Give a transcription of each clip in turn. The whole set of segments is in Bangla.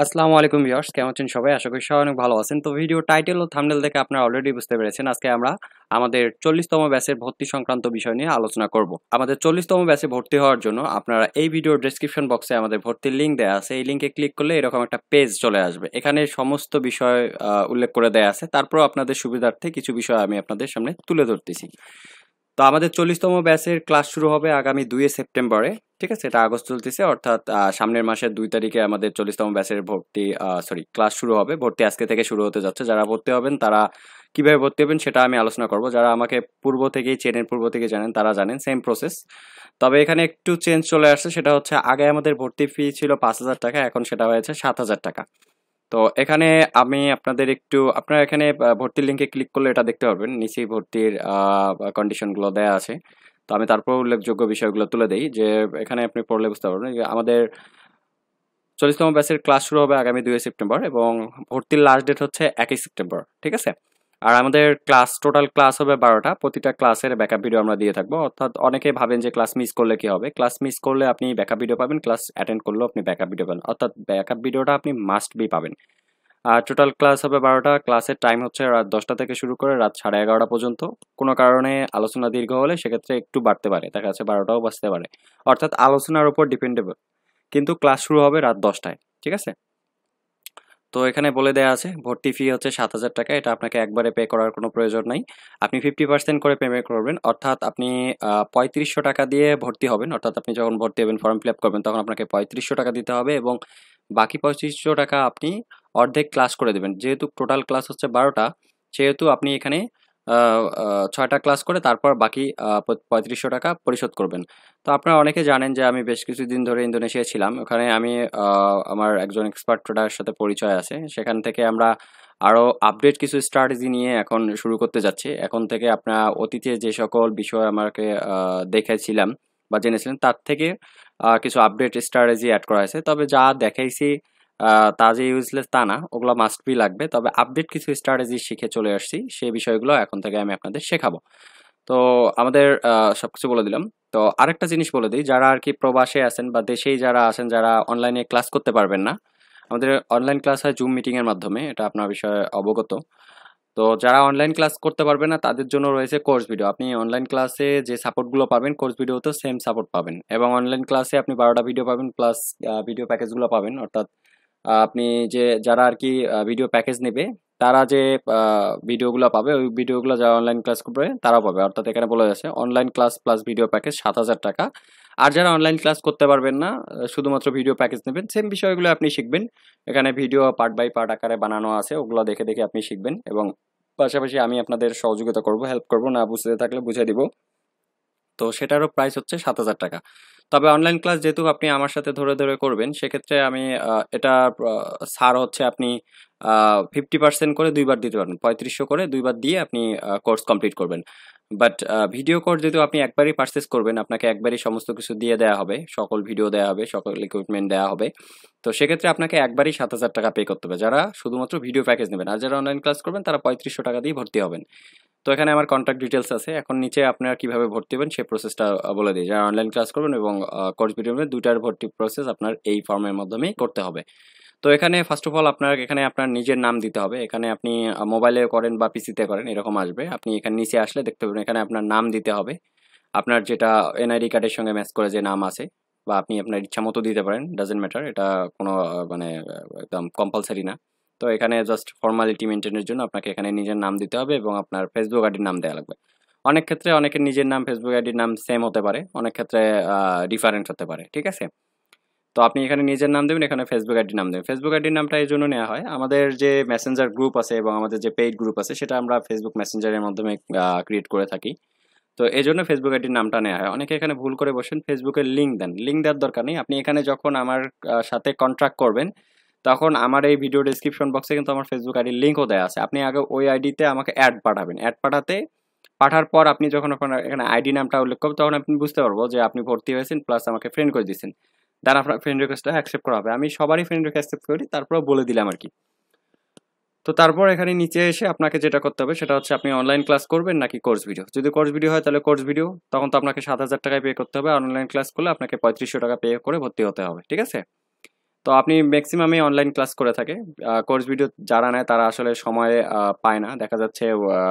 আসসালামু আলাইকুম ভিউয়ার্স, কেমন আছেন সবাই? আশা করি সবাই অনেক ভালো আছেন। তো ভিডিও টাইটেল ও থাম্বনেল দেখে আপনারা অলরেডি বুঝতে পেরেছেন আজকে আমরা আমাদের 40তম ব্যাচের ভর্তি সংক্রান্ত বিষয় নিয়ে আলোচনা করব। আমাদের 40তম ব্যাচে ভর্তি হওয়ার জন্য আপনারা এই ভিডিওর ডেসক্রিপশন বক্সে আমাদের ভর্তির লিংক দেয়া আছে। এই লিংকে ক্লিক করলে এরকম একটা পেজ চলে আসবে। এখানে সমস্ত বিষয় উল্লেখ করে দেয়া আছে। তারপরেও আপনাদের সুবিধার্থে কিছু বিষয় আমি আপনাদের সামনে তুলে ধরতেছি। তো আমাদের 40তম ব্যাচের ক্লাস শুরু হবে আগামী 2 সেপ্টেম্বরে। ঠিক আছে? এটা আগস্ট চলতেছে, অর্থাৎ সামনের মাসের 2 তারিখে আমাদের 40তম ব্যাচের ক্লাস শুরু হবে। ভর্তি আজকে থেকে শুরু হতে যাচ্ছে। যারা ভর্তি হবেন তারা কিভাবে ভর্তি হবেন সেটা আমি আলোচনা করব। যারা আমাকে পূর্ব থেকেই চেনেন, পূর্ব থেকে জানেন, তারা জানেন সেম প্রসেস। তবে এখানে একটু চেঞ্জ চলে আসছে, সেটা হচ্ছে আগে আমাদের ভর্তি ফি ছিল ৫,০০০ টাকা, এখন সেটা হয়েছে ৭,০০০ টাকা। তো এখানে আমি আপনাদের আপনারা এখানে ভর্তির লিংকে ক্লিক করলে এটা দেখতে পারবেন। নিচেই ভর্তির কন্ডিশনগুলো দেয়া আছে। তো আমি তারপর উল্লেখযোগ্য বিষয়গুলো তুলে দেই যে এখানে আপনি পড়লে বুঝতে পারবেন যে আমাদের 40তম ব্যাচের ক্লাস শুরু হবে আগামী 2 সেপ্টেম্বর এবং ভর্তির লাস্ট ডেট হচ্ছে 1 সেপ্টেম্বর। ঠিক আছে? আর আমাদের টোটাল ক্লাস হবে 12টা। প্রতিটা ক্লাসের ব্যাকআপ ভিডিও আমরা দিয়ে থাকবো। অর্থাৎ অনেকে ভাবেন যে ক্লাস মিস করলে কি হবে? ক্লাস মিস করলে আপনি ব্যাকআপ ভিডিও পাবেন, ক্লাস অ্যাটেন্ড করলেও আপনি ব্যাকআপ ভিডিও পাবেন। অর্থাৎ ব্যাকআপ ভিডিওটা আপনি মাস্ট বি পাবেন। আর টোটাল ক্লাস হবে 12টা। ক্লাসের টাইম হচ্ছে রাত 10টা থেকে শুরু করে রাত 11:30 পর্যন্ত। কোনো কারণে আলোচনা দীর্ঘ হলে সেক্ষেত্রে একটু বাড়তে পারে, দেখা যাচ্ছে 12টাও বাজতে পারে। অর্থাৎ আলোচনার উপর ডিপেন্ডেবল, কিন্তু ক্লাস শুরু হবে রাত 10টায়। ঠিক আছে? তো এখানে বলে দেয়া আছে ভর্তি ফি হচ্ছে ৭,০০০ টাকা। এটা আপনাকে একবারে পে করার কোনো প্রয়োজন নাই। আপনি 50% করে পেমেন্ট করবেন। অর্থাৎ আপনি ৩৫০০ টাকা দিয়ে ভর্তি হবেন। অর্থাৎ আপনি যখন ভর্তি হবেন, ফর্ম ফিল আপ করবেন, তখন আপনাকে ৩৫০০ টাকা দিতে হবে এবং বাকি ৩৫০০ টাকা আপনি অর্ধেক ক্লাস করে দেবেন। যেহেতু টোটাল ক্লাস হচ্ছে 12টা, সেহেতু আপনি এখানে আ আ ৬টা ক্লাস করে তারপর বাকি ৩৫০০ টাকা পরিশোধ করবেন। তো আপনারা অনেকে জানেন যে আমি বেশ কিছুদিন ধরে ইন্দোনেশিয়ায় ছিলাম। ওখানে আমি আমার একজন এক্সপার্ট ট্রেডারের সাথে পরিচয় আছে। সেখান থেকে আমরা আরও আপডেট কিছু স্ট্র্যাটেজি নিয়ে এখন শুরু করতে যাচ্ছি। এখন থেকে আপনারা অতীতে যে সকল বিষয় আমাকে দেখেছিলাম বা জেনেছিলেন, তার থেকে কিছু আপডেট স্ট্র্যাটেজি এড করা হয়েছে। তবে যা দেখাইছি তা যে ইউজলেস তা না, ওগুলো মাস্ট বি লাগবে। তবে আপডেট কিছু স্ট্র্যাটেজি শিখে চলে আসছি। সেই বিষয়গুলো এখন থেকে আমি আপনাদের শেখাবো। তো আমাদের সবকিছু বলে দিলাম। তো আরেকটা জিনিস বলে দিই, যারা আরকি প্রবাসে আছেন বা দেশেই যারা আছেন, যারা অনলাইনে ক্লাস করতে পারবেন না, আমাদের অনলাইন ক্লাস হয় জুম মিটিং এর মাধ্যমে। এটা আপনার বিষয়ে অবগত। তো যারা অনলাইন ক্লাস করতে পারবে না তাদের জন্য রয়েছে কোর্স ভিডিও। আপনি অনলাইন ক্লাসে যে সাপোর্টগুলো পাবেন, কোর্স ভিডিওতেও সেম সাপোর্ট পাবেন এবং অনলাইন ক্লাসে আপনি 12টা ভিডিও পাবেন প্লাস ভিডিও প্যাকেজগুলো পাবেন। অর্থাৎ আপনি যারা আরকি ভিডিও প্যাকেজ নেবে, তারা যে ভিডিওগুলা পাবে, ওই ভিডিওগুলো যারা অনলাইন ক্লাস করবে তারাও পাবে। অর্থাৎ এখানে বলা যাচ্ছে online class plus video package ৭,০০০ টাকা। আর যারা অনলাইন ক্লাস করতে পারবেন না, শুধুমাত্র ভিডিও প্যাকেজ নেবেন, সেম বিষয়গুলো আপনি শিখবেন। এখানে ভিডিও পার্ট বাই পার্ট আকারে বানানো আছে, ওগুলো দেখে দেখে আপনি শিখবেন এবং পাশাপাশি আমি আপনাদের সহযোগিতা করব, হেল্প করব, না বুঝতে থাকলে বুঝিয়ে দিব। তো সেটারও প্রাইস হচ্ছে ৭,০০০ টাকা। তবে অনলাইন ক্লাস যেহেতু আপনি আমার সাথে ধরে ধরে করবেন, সেক্ষেত্রে আমি এটার ছাড় হচ্ছে আপনি 50% করে ২ বার দিতে পারবেন। ৩৫০০ করে ২ বার দিয়ে আপনি কোর্স কমপ্লিট করবেন। বাট ভিডিও কোর্স যেহেতু আপনি একবারই পারচেজ করবেন, আপনাকে একবারই সমস্ত কিছু দিয়ে দেয়া হবে। সকল ভিডিও দেয়া হবে, সকল ইকুইপমেন্ট দেয়া হবে। তো সেক্ষেত্রে আপনাকে একবারই ৭,০০০ টাকা পে করতে হবে, যারা শুধুমাত্র ভিডিও প্যাকেজ নেবেন। আর যারা অনলাইন ক্লাস করবেন তারা ৩৫০০ টাকা দিয়ে ভর্তি হবেন। তো এখানে আমার কন্ট্যাক্ট ডিটেলস আছে। এখন নিচে আপনারা কিভাবে ভর্তি হবেন সেই প্রসেসটা বলে দিই। যারা অনলাইন ক্লাস করবেন এবং কোর্স ভিডিও নেবেন, ২ টার ভর্তি প্রসেস আপনার এই ফর্মের মাধ্যমেই করতে হবে। তো এখানে ফার্স্ট অফ অল এখানে আপনার নিজের নাম দিতে হবে। এখানে আপনি মোবাইলে করেন বা পিসিতে করেন, এরকম আসবে। আপনি এখানে নিচে আসলে দেখতে পাবেন এখানে আপনার নাম দিতে হবে। আপনার যেটা এনআইডি কার্ডের সঙ্গে ম্যাচ করে যে নাম আছে, বা আপনি আপনার ইচ্ছামতো দিতে পারেন, ডাজন্ট ম্যাটার। এটা কোনো মানে একদম কম্পালসারি না। তো এখানে জাস্ট ফর্মালিটি মেইনটেইনের জন্য আপনাকে এখানে নিজের নাম দিতে হবে এবং আপনার ফেসবুক আইডির নাম দেয়া লাগবে। অনেক ক্ষেত্রে অনেকের নিজের নাম, ফেসবুক আইডির নাম সেম হতে পারে, অনেক ক্ষেত্রে ডিফারেন্ট হতে পারে। ঠিক আছে? তো আপনি এখানে নিজের নাম দেবেন, এখানে ফেসবুক আইডির নাম দেবেন। ফেসবুক আইডির নামটা এই জন্য নেওয়া হয়, আমাদের যে মেসেঞ্জার গ্রুপ আছে এবং আমাদের যে পেইড গ্রুপ আছে, সেটা আমরা ফেসবুক মেসেঞ্জারের মাধ্যমে ক্রিয়েট করে থাকি। তো এজন্য ফেসবুক আইডির নামটা নেওয়া হয়। অনেকে এখানে ভুল করে বসেন, ফেসবুকের লিঙ্ক দেন। লিঙ্ক দেওয়ার দরকার নেই। আপনি এখানে যখন আমার সাথে কন্ট্রাক্ট করবেন, তখন আমার এই ভিডিও ডেসক্রিপশন বক্সে কিন্তু আমার ফেসবুক আইডির লিঙ্কও দেওয়া আছে। আপনি আগে ওই আইডিতে আমাকে অ্যাড পাঠাবেন। পাঠার পর আপনি যখন আপনার এখানে আইডি নামটা উল্লেখ করবেন, তখন আপনি বুঝতে পারবো যে আপনি ভর্তি হয়েছেন প্লাস আমাকে ফ্রেন্ড করে দিয়েছেন। দেন আপনার ফ্রেন্ড রিকোয়েস্টটা অ্যাকসেপ্ট করা হবে। আমি সবারই ফ্রেন্ড রিকোয়েস্ট অ্যাকসেপ্ট করি, তারপরেও বলে দিলাম আর কি। তো তারপর এখানে নিচে এসে আপনাকে যেটা করতে হবে সেটা হচ্ছে আপনি অনলাইন ক্লাস করবেন নাকি কোর্স ভিডিও। যদি কোর্স ভিডিও হয় তাহলে কোর্স ভিডিও, তখন তো আপনাকে ৭,০০০ টাকায় পে করতে হবে। আর অনলাইন ক্লাস করলে আপনাকে ৩৫০০ টাকা পে করে ভর্তি হতে হবে। ঠিক আছে? তো তো আপনি ম্যাক্সিমামই অনলাইন ক্লাস করে থাকে। কোর্স ভিডিও যারা নেয় তারা আসলে সময় পায় না। দেখা যাচ্ছে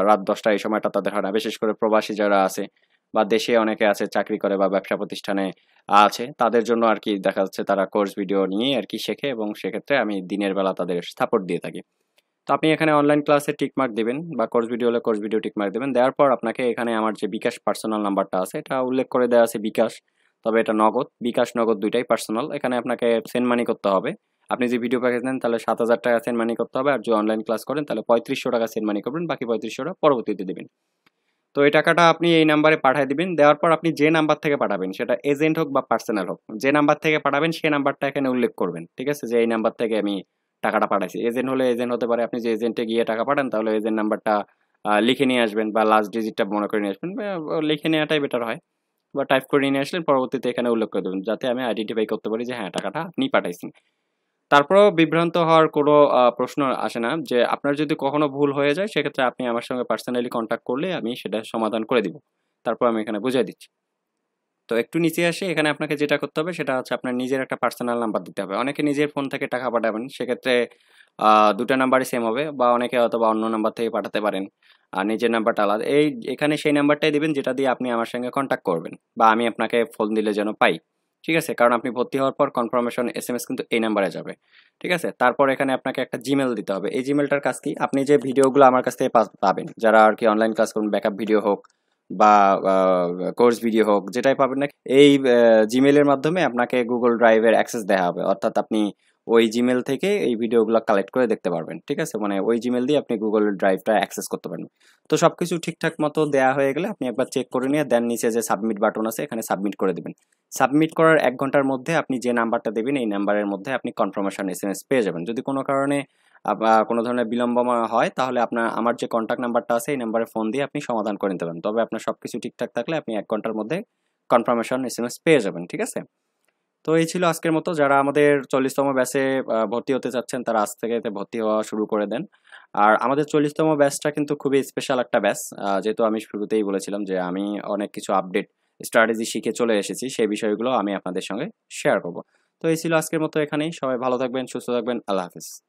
রাত ১০টা এই সময়টা তাদের হয় না। বিশেষ করে প্রবাসী যারা আছে বা দেশে অনেকে আছে চাকরি করে বা ব্যবসা প্রতিষ্ঠানে আছে, তাদের জন্য আরকি দেখা যাচ্ছে তারা কোর্স ভিডিও নিয়ে আরকি শেখে এবং সেক্ষেত্রে আমি দিনের বেলা তাদের সাপোর্ট দিয়ে থাকি। তো আপনি এখানে অনলাইন ক্লাসে টিক মার্ক দিবেন বা কোর্স ভিডিও হলে কোর্স ভিডিও টিক মার্ক দিবেন। দেওয়ার পর আপনাকে এখানে আমার যে বিকাশ পার্সোনাল নাম্বারটা আছে এটা উল্লেখ করে দেওয়া আছে বিকাশ। তবে এটা নগদ, বিকাশ নগদ ২ টাই পার্সোনাল। এখানে আপনাকে সেন্ড মানি করতে হবে। আপনি যদি ভিডিও প্যাকেজ নেন তাহলে ৳৭,০০০ সেন্ড মানি করতে হবে। আর যদি অনলাইন ক্লাস করেন তাহলে ৳৩৫০০ সেন্ড মানি করবেন। বাকি ৳৩৫০০ পরবর্তীতে দিবেন। তো এই টাকাটা আপনি এই নাম্বারে পাঠায় দিবেন। দেওয়ার পর আপনি যে নাম্বার থেকে পাঠাবেন সেটা এজেন্ট হোক বা পার্সোনাল হোক। যে নাম্বার থেকে পাঠাবেন সেই নাম্বারটা এখানে উল্লেখ করবেন। ঠিক আছে? যে এই নাম্বার থেকে আমি টাকাটা পাঠাইছি। এজেন্ট হলে এজেন্ট হতে পারে। আপনি যে এজেন্টে গিয়ে টাকা পাঠান তাহলে এজেন্ট নাম্বারটা লিখে নিয়ে আসবেন বা লাস্ট ডিজিটটা মনে করে নিয়ে আসবেন। লিখে নেওয়াটাই বেটার হয়। বা টাইপ করে নিয়ে আসলেন পরবর্তীতে এখানে উল্লেখ করে দেবেন। যাতে আমি আইডেন্টিফাই করতে পারি যে হ্যাঁ, টাকাটা আপনিই পাঠাইছেন। তারপরেও বিভ্রান্ত হওয়ার কোনো প্রশ্ন আসে না যে আপনার যদি কখনো ভুল হয়ে যায় সেক্ষেত্রে আপনি আমার সঙ্গে পার্সোনালি কনট্যাক্ট করলে আমি সেটা সমাধান করে দিব। তারপর আমি এখানে বুঝাই দিচ্ছি। তো একটু নিচে আসে এখানে আপনাকে যেটা করতে হবে সেটা হচ্ছে আপনার নিজের একটা পার্সোনাল নাম্বার দিতে হবে। অনেকে নিজের ফোন থেকে টাকা পাঠাবেন সেক্ষেত্রে ২ টা নাম্বারই সেম হবে বা অনেকে হয়তোবা অন্য নাম্বার থেকে পাঠাতে পারেন। আর নিজের নাম্বারটা আলাদা। এখানে সেই নাম্বারটাই দিবেন যেটা দিয়ে আপনি আমার সঙ্গে কনট্যাক্ট করবেন বা আমি আপনাকে ফোন দিলে যেন পাই। ঠিক আছে? কারণ আপনি ভর্তি হওয়ার পর কনফার্মেশন এসএমএস কিন্তু এই নাম্বারে যাবে। ঠিক আছে? তারপর এখানে আপনাকে একটা জিমেইল দিতে হবে। এই জিমেইলটার কাজ কি? আপনি যে ভিডিওগুলো আমার কাছ থেকে পাবেন, যারা আরকি অনলাইন ক্লাস করবেন ব্যাকআপ ভিডিও হোক বা আ কোর্স ভিডিও হোক যেটাই পাবেন না এই জিমেইলের মাধ্যমে আপনাকে Google Drive এর অ্যাক্সেস দেয়া হবে। অর্থাৎ আপনি ওই জিমেইল থেকে এই ভিডিওগুলো কালেক্ট করে দেখতে পারবেন। ঠিক আছে? মানে ওই জিমেইল দিয়ে আপনি Google Drive-টা অ্যাক্সেস করতে পারবেন। তো সবকিছু ঠিকঠাক মতো দেয়া হয়ে গেলে আপনি একবার চেক করে নিয়ে দেন নিচে যে সাবমিট বাটন আছে এখানে সাবমিট করে দিবেন। সাবমিট করার ১ ঘন্টার মধ্যে আপনি যে নাম্বারটা দিবেন এই নাম্বারের মধ্যে আপনি কনফার্মেশন এসএমএস পেয়ে যাবেন। যদি কোনো কারণে কোনো ধরনের বিলম্ব হয় তাহলে আমার যে কনট্যাক্ট নাম্বারটা আছে এই নাম্বারে ফোন দিয়ে আপনি সমাধান করে নিতে পারেন। তবে আপনার সবকিছু ঠিকঠাক থাকলে আপনি ১ ঘন্টার মধ্যে কনফার্মেশন এসএমএস পেয়ে যাবেন। ঠিক আছে? তো এই ছিল আজকের মতো। যারা আমাদের ৪০তম ব্যাচে ভর্তি হতে চাচ্ছেন তারা আজ থেকে এতে ভর্তি হওয়া শুরু করে দেন। আর আমাদের ৪০তম ব্যাচটা কিন্তু খুবই স্পেশাল একটা ব্যাচ। যেহেতু আমি শুরুতেই বলেছিলাম যে আমি অনেক কিছু আপডেট স্ট্র্যাটেজি শিখে চলে এসেছি। সেই বিষয়গুলো আমি আপনাদের সঙ্গে শেয়ার করব। তো এই ছিল আজকের মতো এখানেই। সবাই ভালো থাকবেন, সুস্থ থাকবেন। আল্লাহ হাফেজ।